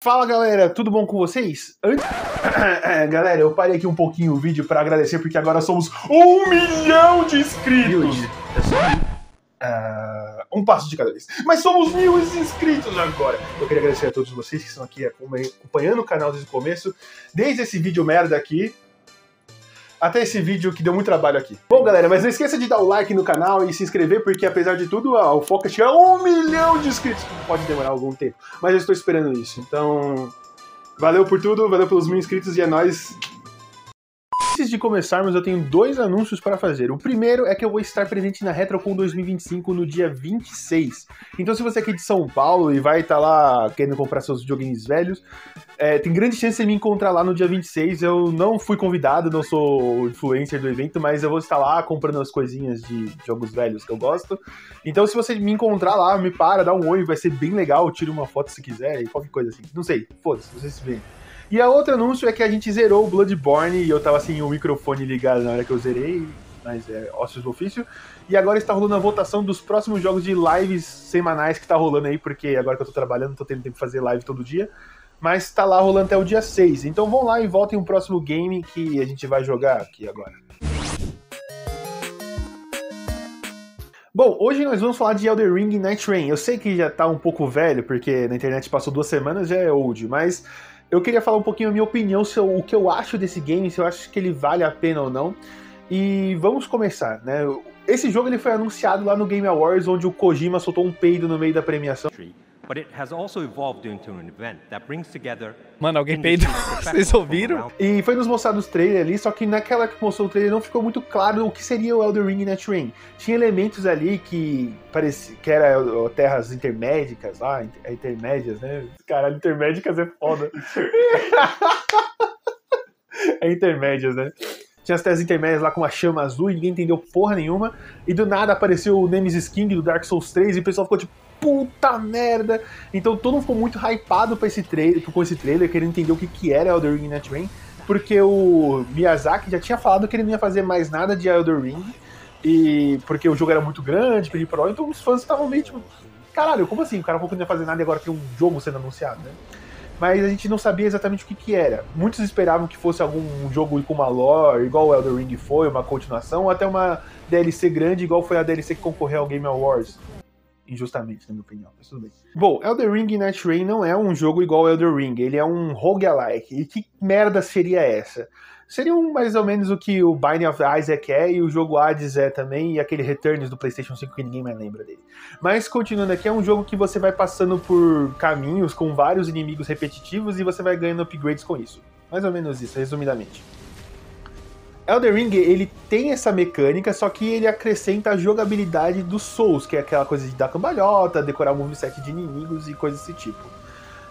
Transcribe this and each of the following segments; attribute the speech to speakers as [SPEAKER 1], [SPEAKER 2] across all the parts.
[SPEAKER 1] Fala galera, tudo bom com vocês? Galera, eu parei aqui um pouquinho o vídeo pra agradecer porque agora somos 1 milhão de inscritos. Um passo de cada vez. Mas somos 1.000 inscritos agora. Eu queria agradecer a todos vocês que estão aqui acompanhando o canal desde o começo, desde esse vídeo merda aqui até esse vídeo que deu muito trabalho aqui. Bom, galera, mas não esqueça de dar o like no canal e se inscrever, porque apesar de tudo, o foco é chegar a 1 milhão de inscritos. Pode demorar algum tempo, mas eu estou esperando isso. Então, valeu por tudo, valeu pelos 1.000 inscritos e é nóis. Antes de começarmos, eu tenho 2 anúncios para fazer. O primeiro é que eu vou estar presente na RetroCon 2025 no dia 26. Então, se você é aqui de São Paulo e vai estar lá querendo comprar seus videogames velhos, tem grande chance de me encontrar lá no dia 26. Eu não fui convidado, não sou influencer do evento, mas eu vou estar lá comprando as coisinhas de jogos velhos que eu gosto. Então, se você me encontrar lá, me para, dá um oi, vai ser bem legal. Tira uma foto se quiser e qualquer coisa assim. Não sei, foda-se, vocês se veem. E a outra anúncio é que a gente zerou o Bloodborne e eu tava assim, o microfone ligado na hora que eu zerei, mas é ócios do ofício. E agora está rolando a votação dos próximos jogos de lives semanais que tá rolando aí, porque agora que eu tô trabalhando, tô tendo tempo de fazer live todo dia. Mas tá lá rolando até o dia 6. Então vão lá e votem o próximo game que a gente vai jogar aqui agora. Bom, hoje nós vamos falar de Elden Ring e Night Rain. Eu sei que já tá um pouco velho, porque na internet passou 2 semanas, já é old, mas eu queria falar um pouquinho a minha opinião, o que eu acho desse game, se eu acho que ele vale a pena ou não. E vamos começar, né? Esse jogo ele foi anunciado lá no Game Awards, onde o Kojima soltou um peido no meio da premiação.
[SPEAKER 2] Mano, alguém peidou. Vocês ouviram?
[SPEAKER 1] E foi nos mostrado os trailers ali, só que naquela que mostrou o trailer não ficou muito claro o que seria o Elden Ring e Night Rain. Tinha elementos ali que parecia que era terras intermédicas lá, intermédias, né? Caralho, intermédicas é foda. É intermédias, né? Tinha as terras intermédias lá com uma chama azul e ninguém entendeu porra nenhuma. E do nada apareceu o Nemesis King do Dark Souls 3 e o pessoal ficou tipo, puta merda! Então todo mundo ficou muito hypado com esse trailer, querendo entender o que era Elden Ring e Night Rain, porque o Miyazaki já tinha falado que ele não ia fazer mais nada de Elden Ring, e porque o jogo era muito grande, então os fãs estavam meio tipo, caralho, como assim? O cara falou que não ia fazer nada e agora tem um jogo sendo anunciado, né? Mas a gente não sabia exatamente o que era. Muitos esperavam que fosse algum jogo com uma lore, igual o Elden Ring foi, uma continuação, ou até uma DLC grande, igual foi a DLC que concorreu ao Game Awards. Injustamente, na minha opinião, mas tudo bem. Bom, Elden Ring e Night Rain não é um jogo igual ao Elden Ring, ele é um roguelike. E que merda seria essa? Seria mais ou menos o que o Binding of Isaac é e o jogo Hades é também, e aquele Returns do PlayStation 5 que ninguém mais lembra dele. Mas continuando aqui, é um jogo que você vai passando por caminhos com vários inimigos repetitivos e você vai ganhando upgrades com isso. Mais ou menos isso, resumidamente. Elden Ring, ele tem essa mecânica, só que ele acrescenta a jogabilidade dos Souls, que é aquela coisa de dar cambalhota, decorar o moveset de inimigos e coisas desse tipo.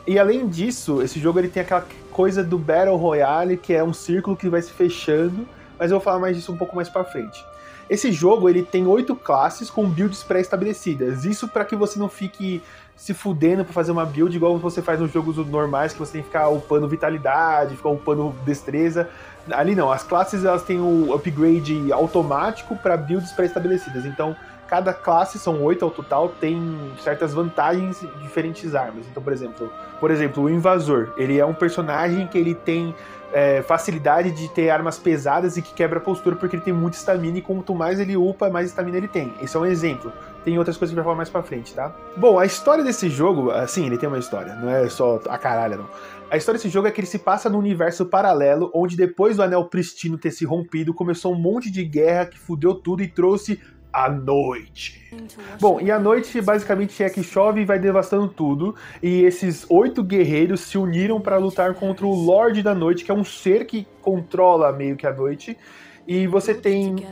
[SPEAKER 1] E além disso, esse jogo ele tem aquela coisa do Battle Royale, que é um círculo que vai se fechando, mas eu vou falar mais disso um pouco mais pra frente. Esse jogo ele tem 8 classes com builds pré-estabelecidas, isso para que você não fique se fudendo pra fazer uma build igual você faz nos jogos normais, que você tem que ficar upando vitalidade, ficar upando destreza. Ali não, as classes elas têm o upgrade automático para builds pré-estabelecidas, então cada classe, são 8 ao total, tem certas vantagens de diferentes armas. Então, por exemplo, o Invasor, ele é um personagem que ele tem facilidade de ter armas pesadas e que quebra a postura porque ele tem muita estamina e quanto mais ele upa, mais estamina ele tem. Esse é um exemplo. Tem outras coisas que vai falar mais pra frente, tá? Bom, a história desse jogo, assim, ele tem uma história, não é só a caralha, não. A história desse jogo é que ele se passa num universo paralelo, onde depois do Anel Pristino ter se rompido, começou um monte de guerra que fudeu tudo e trouxe a noite. Bom, e a noite basicamente é que chove e vai devastando tudo, e esses 8 guerreiros se uniram para lutar contra o Lorde da Noite, que é um ser que controla meio que a noite, e você tem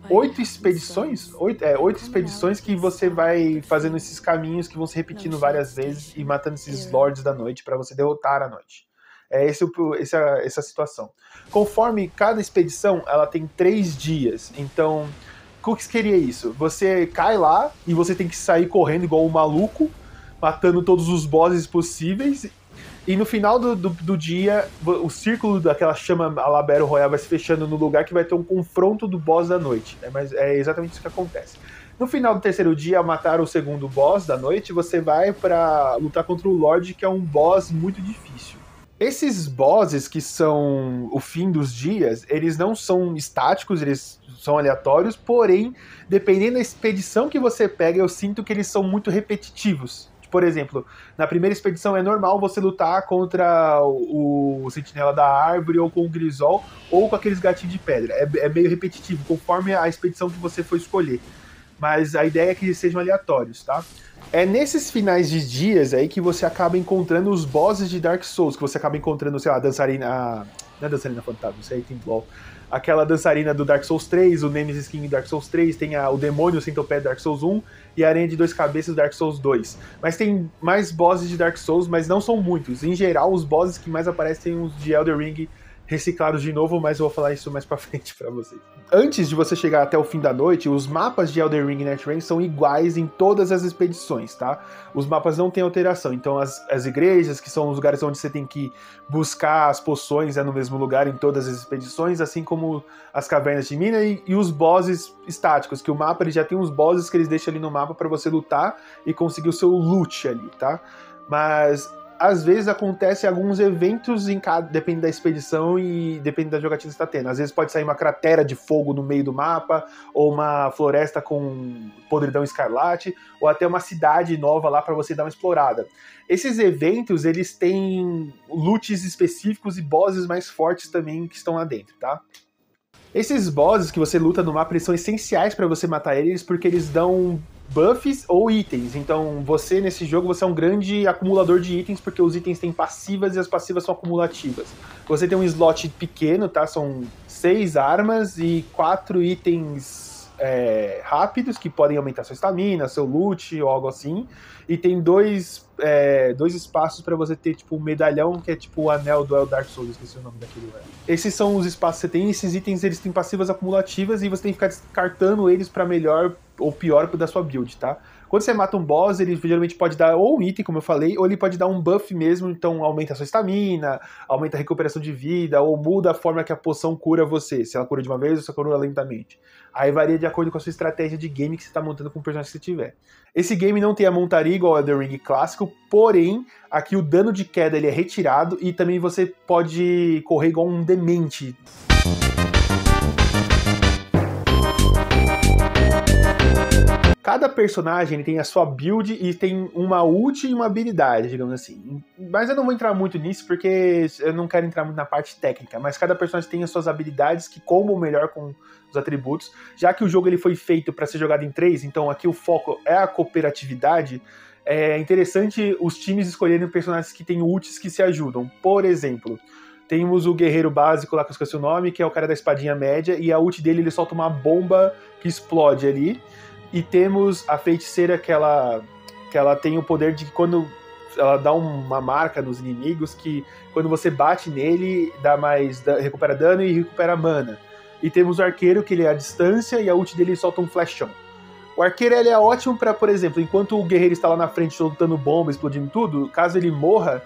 [SPEAKER 1] 8 expedições, 8 expedições que você vai fazendo esses caminhos que vão se repetindo várias vezes e matando esses Lords da Noite para você derrotar a noite. É essa situação. Conforme cada expedição, ela tem 3 dias, então o que queria isso? Você cai lá e você tem que sair correndo igual um maluco, matando todos os bosses possíveis, e no final do dia, o círculo daquela chama a la Battle Royale vai se fechando no lugar que vai ter um confronto do boss da noite. Mas é exatamente isso que acontece. No final do terceiro dia, ao matar o segundo boss da noite, você vai pra lutar contra o Lorde, que é um boss muito difícil. Esses bosses que são o fim dos dias, eles não são estáticos, eles são aleatórios, porém, dependendo da expedição que você pega, eu sinto que eles são muito repetitivos. Por exemplo, na primeira expedição é normal você lutar contra o Sentinela da Árvore, ou com o Grisol, ou com aqueles gatinhos de pedra. É meio repetitivo, conforme a expedição que você for escolher. Mas a ideia é que eles sejam aleatórios, tá? É nesses finais de dias aí que você acaba encontrando os bosses de Dark Souls, que você acaba encontrando, sei lá, a dançarina... Não é dançarina fantasma, isso aí tem LOL. Aquela dançarina do Dark Souls 3, o Nemesis King do Dark Souls 3, tem o demônio centopede do Dark Souls 1 e a aranha de 2 cabeças do Dark Souls 2. Mas tem mais bosses de Dark Souls, mas não são muitos. Em geral, os bosses que mais aparecem são os de Elden Ring reciclados de novo, mas eu vou falar isso mais pra frente pra vocês. Antes de você chegar até o fim da noite, os mapas de Elden Ring e NetRain são iguais em todas as expedições, tá? Os mapas não têm alteração, então as igrejas, que são os lugares onde você tem que buscar as poções, no mesmo lugar em todas as expedições, assim como as cavernas de mina e os bosses estáticos, que o mapa ele já tem uns bosses que eles deixam ali no mapa pra você lutar e conseguir o seu loot ali, tá? Mas às vezes acontecem alguns eventos depende da expedição e depende da jogatina que você está tendo. Às vezes pode sair uma cratera de fogo no meio do mapa, ou uma floresta com podridão escarlate, ou até uma cidade nova lá para você dar uma explorada. Esses eventos, eles têm loots específicos e bosses mais fortes também que estão lá dentro, tá? Esses bosses que você luta no mapa, eles são essenciais para você matar eles, porque eles dão buffs ou itens. Então, você, nesse jogo, você é um grande acumulador de itens, porque os itens têm passivas e as passivas são acumulativas. Você tem um slot pequeno, tá? São 6 armas e 4 itens rápidos, que podem aumentar sua estamina, seu loot ou algo assim. E tem dois espaços para você ter, tipo, um medalhão, que é tipo o anel do Dark Souls, esqueci o nome daquele. Esses são os espaços que você tem, esses itens eles têm passivas acumulativas e você tem que ficar descartando eles para melhor ou pior da sua build, tá? Quando você mata um boss, ele geralmente pode dar ou um item, como eu falei, ou ele pode dar um buff mesmo, então aumenta a sua estamina, aumenta a recuperação de vida, ou muda a forma que a poção cura você, se ela cura de uma vez ou se ela cura lentamente. Aí varia de acordo com a sua estratégia de game que você está montando com o personagem que você tiver. Esse game não tem a montaria igual ao Elden Ring clássico, porém, aqui o dano de queda ele é retirado e também você pode correr igual um demente. Cada personagem ele tem a sua build e tem uma ult e uma habilidade, digamos assim. Mas eu não vou entrar muito nisso porque eu não quero entrar muito na parte técnica, mas cada personagem tem as suas habilidades que combam melhor com os atributos. Já que o jogo ele foi feito para ser jogado em 3, então aqui o foco é a cooperatividade, é interessante os times escolherem personagens que têm ults que se ajudam. Por exemplo, temos o guerreiro básico lá, que eu esqueci o nome, que é o cara da espadinha média, e a ult dele ele solta uma bomba que explode ali. E temos a feiticeira que ela tem o poder de que quando ela dá uma marca nos inimigos, que quando você bate nele, recupera dano e recupera mana. E temos o arqueiro, que ele é à distância, e a ult dele solta um flashão. O arqueiro ele é ótimo para, por exemplo, enquanto o guerreiro está lá na frente soltando bomba, explodindo tudo, caso ele morra,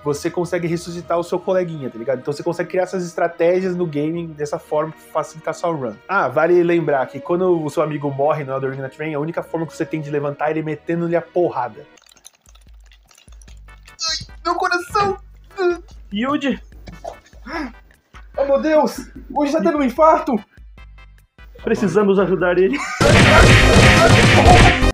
[SPEAKER 1] você consegue ressuscitar o seu coleguinha, tá ligado? Então você consegue criar essas estratégias no game dessa forma pra facilitar sua run. Ah, vale lembrar que quando o seu amigo morre no Elden Ring NetRain, a única forma que você tem de levantar é ele metendo-lhe a porrada. Ai, meu coração!
[SPEAKER 3] Yuji! Oh meu Deus! Hoje tá tendo um infarto! Precisamos ajudar ele.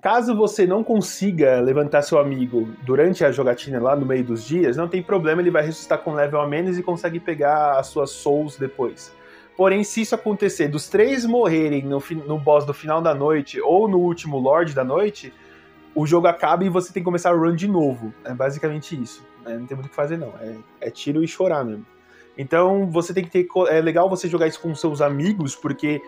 [SPEAKER 1] Caso você não consiga levantar seu amigo durante a jogatina lá no meio dos dias, não tem problema, ele vai ressuscitar com level a menos e consegue pegar as suas souls depois. Porém, se isso acontecer, dos 3 morrerem no boss do final da noite ou no último Lorde da noite, o jogo acaba e você tem que começar a run de novo. É basicamente isso. Não tem muito o que fazer não, é tiro e chorar mesmo. Então você tem que ter. É legal você jogar isso com seus amigos, porque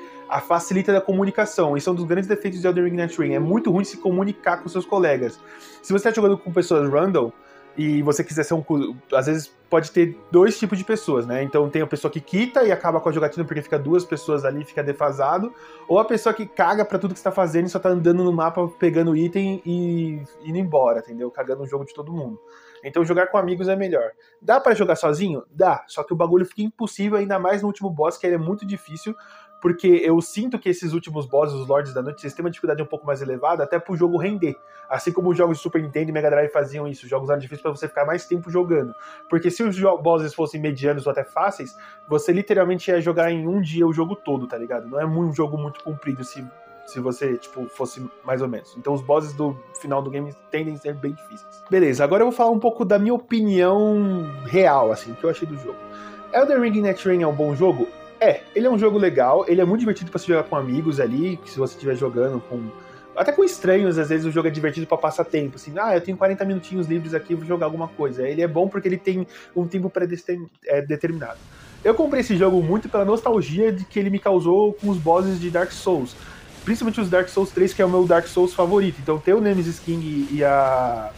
[SPEAKER 1] facilita a comunicação. Esse é um dos grandes defeitos de Elden Ring NetRain. É muito ruim se comunicar com seus colegas. Se você está jogando com pessoas random e você quiser ser às vezes pode ter 2 tipos de pessoas, né? Então tem a pessoa que quita e acaba com a jogatina porque fica 2 pessoas ali, fica defasado, ou a pessoa que caga pra tudo que você tá fazendo e só tá andando no mapa pegando item e indo embora, entendeu? Cagando o jogo de todo mundo. Então jogar com amigos é melhor. Dá pra jogar sozinho? Dá, só que o bagulho fica impossível, ainda mais no último boss, que ele é muito difícil, porque eu sinto que esses últimos bosses, os Lords da Noite, eles têm uma dificuldade um pouco mais elevada, até pro jogo render. Assim como os jogos de Super Nintendo e Mega Drive faziam isso, jogos eram difíceis pra você ficar mais tempo jogando. Porque se os bosses fossem medianos ou até fáceis, você literalmente ia jogar em um dia o jogo todo, tá ligado? Não é um jogo muito comprido se você, tipo, fosse mais ou menos. Então os bosses do final do game tendem a ser bem difíceis. Beleza, agora eu vou falar um pouco da minha opinião real, assim, o que eu achei do jogo. Elden Ring Net Rain é um bom jogo? Ele é um jogo legal, ele é muito divertido pra se jogar com amigos ali, que se você estiver jogando até com estranhos, às vezes o jogo é divertido pra passar tempo, assim, eu tenho 40 minutinhos livres aqui, vou jogar alguma coisa. Ele é bom porque ele tem um tempo determinado. Eu comprei esse jogo muito pela nostalgia de que ele me causou com os bosses de Dark Souls, principalmente os Dark Souls 3, que é o meu Dark Souls favorito. Então ter o Nemesis King e a...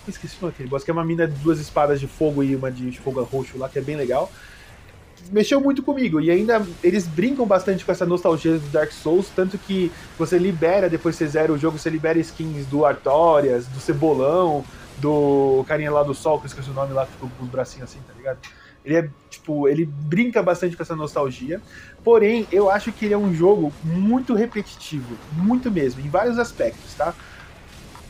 [SPEAKER 1] esqueci o nome daquele boss, que é uma mina de 2 espadas de fogo e uma de fogo roxo lá, que é bem legal. Mexeu muito comigo, e ainda eles brincam bastante com essa nostalgia do Dark Souls, tanto que você libera, depois você zera o jogo, você libera skins do Artorias, do Cebolão, do carinha lá do Sol, que eu esqueci o nome lá, que ficou com os bracinhos assim, tá ligado? Ele brinca bastante com essa nostalgia, porém, eu acho que ele é um jogo muito repetitivo, muito mesmo, em vários aspectos, tá?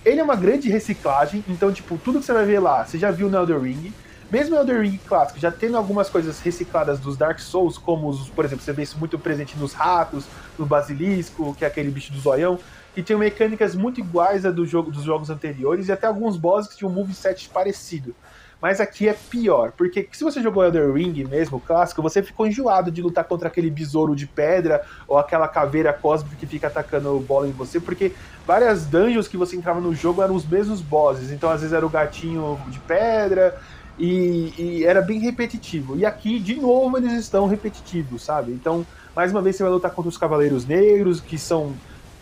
[SPEAKER 1] Ele é uma grande reciclagem, então, tipo, tudo que você vai ver lá, você já viu no Elden Ring. Mesmo o Elden Ring clássico, já tendo algumas coisas recicladas dos Dark Souls, como, por exemplo, você vê isso muito presente nos ratos, no basilisco, que é aquele bicho do zoião, que tinham mecânicas muito iguais a dos jogos anteriores, e até alguns bosses que tinham um moveset parecido. Mas aqui é pior, porque se você jogou Elden Ring mesmo, clássico, você ficou enjoado de lutar contra aquele besouro de pedra, ou aquela caveira cósmica que fica atacando bola em você, porque várias dungeons que você entrava no jogo eram os mesmos bosses, então às vezes era o gatinho de pedra... E era bem repetitivo. E aqui, de novo, eles estão repetitivos, sabe? Então, mais uma vez, você vai lutar contra os Cavaleiros Negros, que são,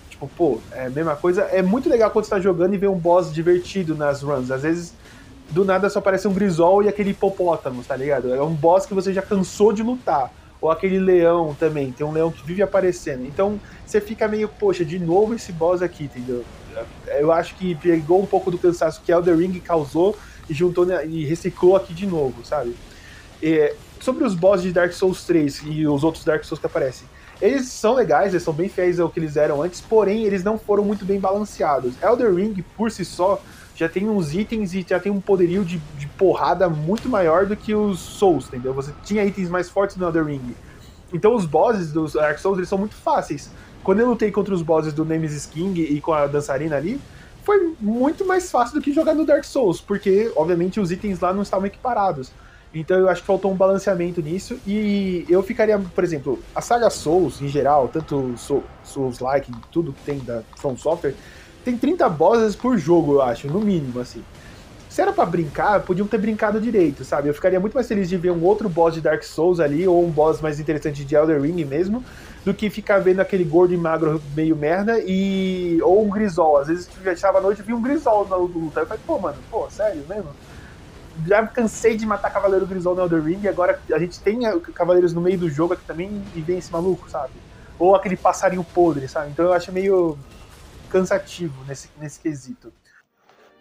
[SPEAKER 1] tipo, é a mesma coisa. É muito legal quando você tá jogando e ver um boss divertido nas runs. Às vezes, do nada, só aparece um Grisol e aquele hipopótamo, tá ligado? É um boss que você já cansou de lutar. Ou aquele leão também, tem um leão que vive aparecendo. Então, você fica meio, poxa, de novo esse boss aqui, entendeu? Eu acho que pegou um pouco do cansaço que Elden Ring causou e juntou e reciclou aqui de novo, sabe? Sobre os bosses de Dark Souls 3 e os outros Dark Souls que aparecem, eles são legais, eles são bem fiéis ao que eles eram antes, porém eles não foram muito bem balanceados. Elden Ring, por si só, já tem uns itens e já tem um poderio de porrada muito maior do que os Souls, entendeu? Você tinha itens mais fortes no Elden Ring. Então os bosses dos Dark Souls, eles são muito fáceis. Quando eu lutei contra os bosses do Nemesis King e com a dançarina ali, foi muito mais fácil do que jogar no Dark Souls, porque, obviamente, os itens lá não estavam equiparados. Então eu acho que faltou um balanceamento nisso, e eu ficaria, por exemplo, a saga Souls, em geral, tanto Souls-like, tudo que tem da From Software, tem 30 bosses por jogo, eu acho, no mínimo, assim. Se era pra brincar, podiam ter brincado direito, sabe? Eu ficaria muito mais feliz de ver um outro boss de Dark Souls ali, ou um boss mais interessante de Elden Ring mesmo, do que ficar vendo aquele gordo e magro meio merda, ou um Grisol. Às vezes já estava à noite e vi um Grisol na luta. Aí eu falei, mano, sério mesmo? Já cansei de matar Cavaleiro Grisol no Elden Ring, e agora a gente tem Cavaleiros no meio do jogo aqui também, e vem esse maluco, sabe? Ou aquele passarinho podre, sabe? Então eu acho meio cansativo nesse quesito.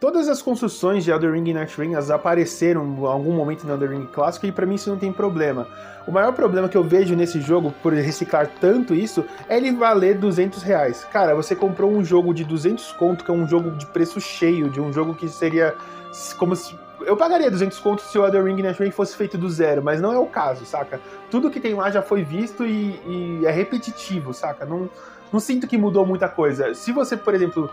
[SPEAKER 1] Todas as construções de Elden Ring e Net Ring apareceram em algum momento no Elden Ring clássico, e pra mim isso não tem problema. O maior problema que eu vejo nesse jogo, por reciclar tanto isso, é ele valer R$200. Cara, você comprou um jogo de 200 conto, que é um jogo de preço cheio, de um jogo que seria como se... Eu pagaria 200 conto se o Elden Ring e Net Ring fosse feito do zero, mas não é o caso, saca? Tudo que tem lá já foi visto e é repetitivo, saca? Não sinto que mudou muita coisa. Se você, por exemplo...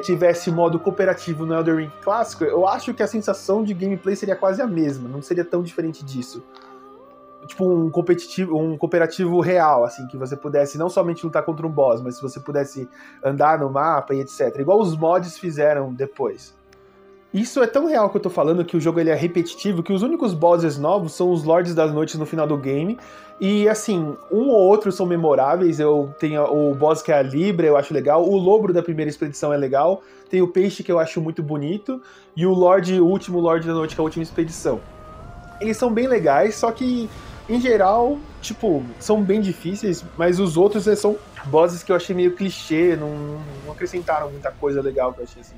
[SPEAKER 1] tivesse modo cooperativo no Elden Ring clássico, eu acho que a sensação de gameplay seria quase a mesma, não seria tão diferente disso. Tipo um cooperativo real, assim, que você pudesse não somente lutar contra um boss, mas se você pudesse andar no mapa e etc. Igual os mods fizeram depois. Isso é tão real que eu tô falando, que o jogo ele é repetitivo, que os únicos bosses novos são os Lords das Noites no final do game. E assim, um ou outro são memoráveis. Eu tenho o boss que é a Libra, eu acho legal. O Lobro da primeira expedição é legal. Tem o Peixe, que eu acho muito bonito. E o último Lorde da Noite, que é a última expedição. Eles são bem legais, só que, em geral, tipo, são bem difíceis. Mas os outros são bosses que eu achei meio clichê, não acrescentaram muita coisa legal que eu achei assim.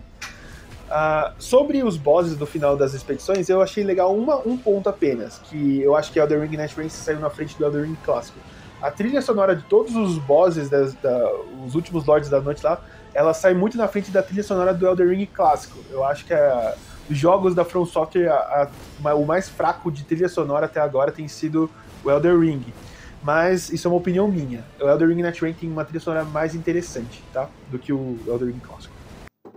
[SPEAKER 1] Sobre os bosses do final das expedições, eu achei legal um ponto apenas, que eu acho que Elden Ring Net Ring saiu na frente do Elden Ring clássico, A trilha sonora de todos os bosses, os últimos Lords da Noite lá, ela sai muito na frente da trilha sonora do Elden Ring clássico. Eu acho que os jogos da From Software, o mais fraco de trilha sonora até agora tem sido o Elden Ring. Mas isso é uma opinião minha. O Elden Ring Night Rain tem uma trilha sonora mais interessante, tá? Do que o Elden Ring clássico.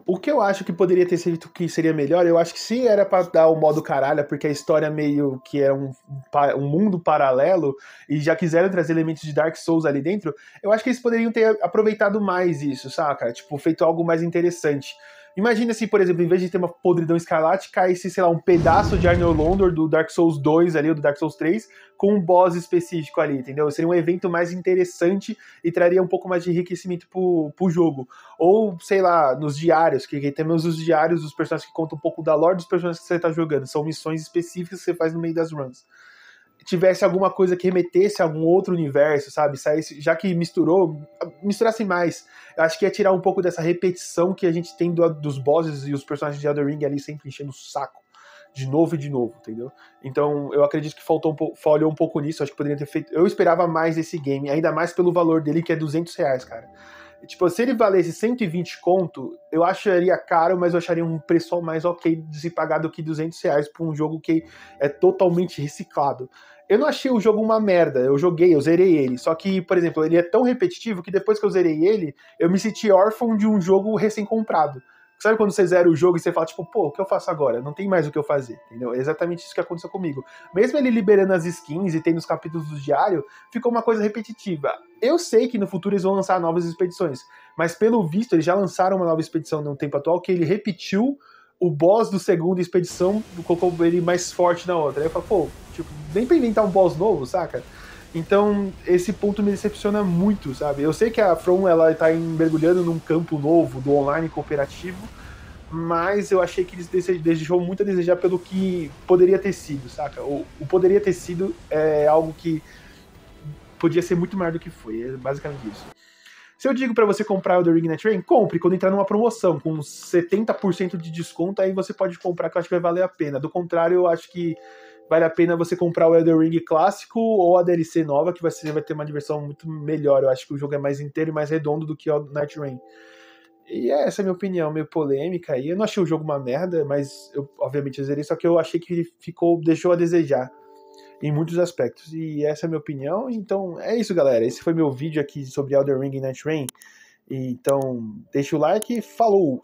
[SPEAKER 1] O que eu acho que poderia ter sido que seria melhor, eu acho que se era pra dar o modo caralho, porque a história meio que era um mundo paralelo, e já quiseram trazer elementos de Dark Souls ali dentro, eu acho que eles poderiam ter aproveitado mais isso, saca? Tipo, feito algo mais interessante. Imagina se, por exemplo, em vez de ter uma podridão escarlate, caísse, sei lá, um pedaço de Arno Londor do Dark Souls 2 ali, ou do Dark Souls 3, com um boss específico ali, entendeu? Seria um evento mais interessante e traria um pouco mais de enriquecimento pro jogo. Ou, sei lá, nos diários, que temos os diários dos personagens que contam um pouco da lore dos personagens que você tá jogando. São missões específicas que você faz no meio das runs. Tivesse alguma coisa que remetesse a algum outro universo, sabe? Saísse, já que misturasse mais. Eu acho que ia tirar um pouco dessa repetição que a gente tem dos bosses e os personagens de Elden Ring ali sempre enchendo o saco. De novo, entendeu? Então, eu acredito que falhou um pouco nisso. Acho que poderia ter feito... Eu esperava mais desse game, ainda mais pelo valor dele, que é R$200, cara. Tipo, se ele valesse 120 conto, eu acharia caro, mas eu acharia um preço mais ok de se pagar do que R$200 por um jogo que é totalmente reciclado. Eu não achei o jogo uma merda, eu zerei ele, só que, por exemplo, ele é tão repetitivo que depois que eu zerei ele, eu me senti órfão de um jogo recém-comprado. Sabe quando você zera o jogo e você fala, tipo, pô, o que eu faço agora? Não tem mais o que eu fazer, entendeu? É exatamente isso que aconteceu comigo. Mesmo ele liberando as skins e tendo os capítulos do diário, ficou uma coisa repetitiva. Eu sei que no futuro eles vão lançar novas expedições, mas pelo visto eles já lançaram uma nova expedição no tempo atual que ele repetiu o boss do segunda expedição, colocou ele mais forte na outra. Aí eu falo, pô, tipo, nem pra inventar um boss novo, saca? Então, esse ponto me decepciona muito, sabe? Eu sei que a From, ela tá mergulhando num campo novo, do online cooperativo, mas eu achei que eles deixou muito a desejar pelo que poderia ter sido, saca? O poderia ter sido é algo que podia ser muito maior do que foi, é basicamente isso. Se eu digo pra você comprar o The Ring Night Rain, compre quando entrar numa promoção, com 70% de desconto, aí você pode comprar, que eu acho que vai valer a pena. Do contrário, eu acho que vale a pena você comprar o Elden Ring clássico ou a DLC nova, que você vai ter uma diversão muito melhor. Eu acho que o jogo é mais inteiro e mais redondo do que o Night Rain. E essa é a minha opinião, meio polêmica. E eu não achei o jogo uma merda, mas eu obviamente zerei, só que eu achei que ele deixou a desejar em muitos aspectos. E essa é a minha opinião. Então é isso, galera. Esse foi meu vídeo aqui sobre Elden Ring e Night Rain. Então deixa o like e falou!